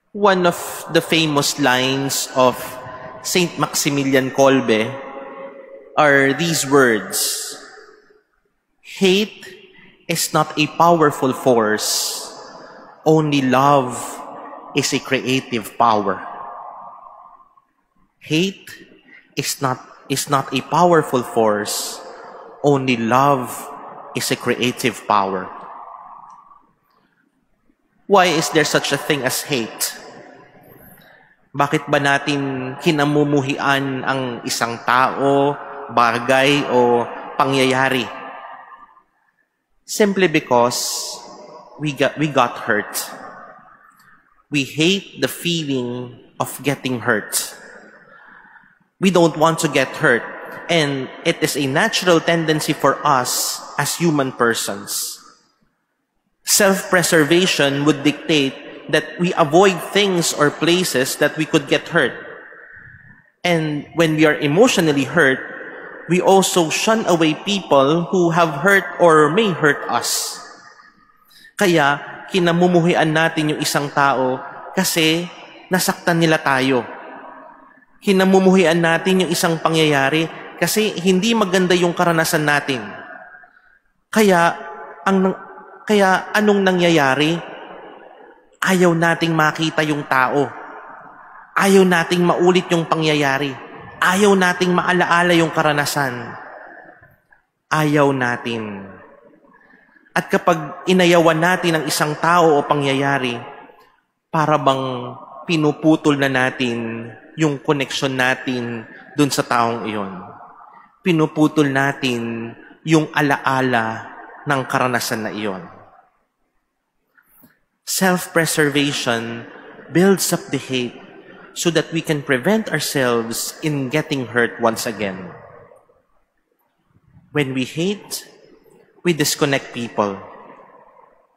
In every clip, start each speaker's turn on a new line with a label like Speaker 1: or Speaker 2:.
Speaker 1: One of the famous lines of Saint Maximilian Kolbe are these words: "Hate is not a powerful force, only love is a creative power." Hate is not a powerful force, only love is a creative power. Why is there such a thing as hate? Bakit ba natin kinamumuhian ang isang tao, bagay o pangyayari? Simply because we got hurt. We hate the feeling of getting hurt. We don't want to get hurt, and it is a natural tendency for us as human persons. Self-preservation would dictate that we avoid things or places that we could get hurt. And when we are emotionally hurt, we also shun away people who have hurt or may hurt us. Kaya, kinamumuhian natin yung isang tao kasi nasaktan nila tayo. Kinamumuhian natin yung isang pangyayari kasi hindi maganda yung karanasan natin. Kaya anong nangyayari? Ayaw nating makita yung tao. Ayaw nating maulit yung pangyayari. Ayaw nating maalaala yung karanasan. Ayaw natin. At kapag inayawan natin ang isang tao o pangyayari, para bang pinuputol na natin yung koneksyon natin dun sa taong iyon. Pinuputol natin yung alaala ng karanasan na iyon. Self-preservation builds up the hate so that we can prevent ourselves in getting hurt once again. When we hate, we disconnect people.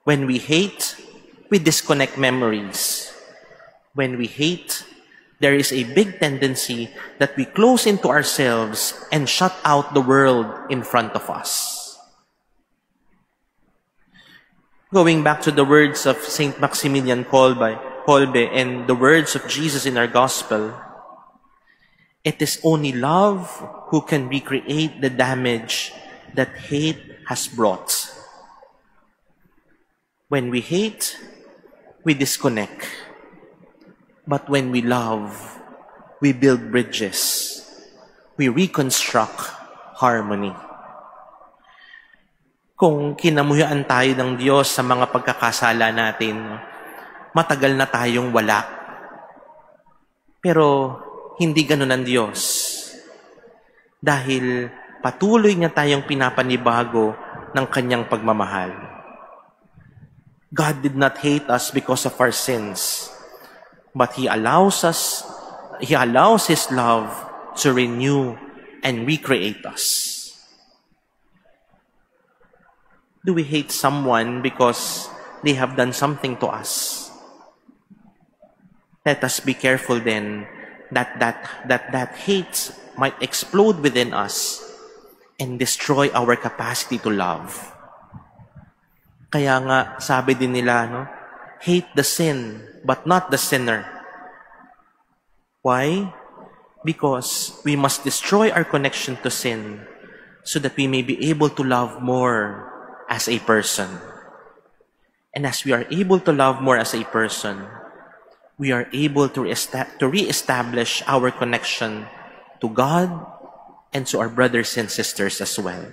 Speaker 1: When we hate, we disconnect memories. When we hate, there is a big tendency that we close into ourselves and shut out the world in front of us. Going back to the words of Saint Maximilian Kolbe and the words of Jesus in our gospel, it is only love who can recreate the damage that hate has brought. When we hate, we disconnect. But when we love, we build bridges. We reconstruct harmony. Kung kinamuhian tayo ng Diyos sa mga pagkakasala natin, matagal na tayong wala. Pero hindi ganun ang Diyos. Dahil patuloy niya tayong pinapanibago ng kanyang pagmamahal. God did not hate us because of our sins, but He allows His love to renew and recreate us. Do we hate someone because they have done something to us? Let us be careful then that hate might explode within us and destroy our capacity to love. Kaya nga, sabi din nila, hate the sin, but not the sinner. Why? Because we must destroy our connection to sin so that we may be able to love more as a person. And as we are able to love more as a person, we are able to re-establish our connection to God and to our brothers and sisters as well.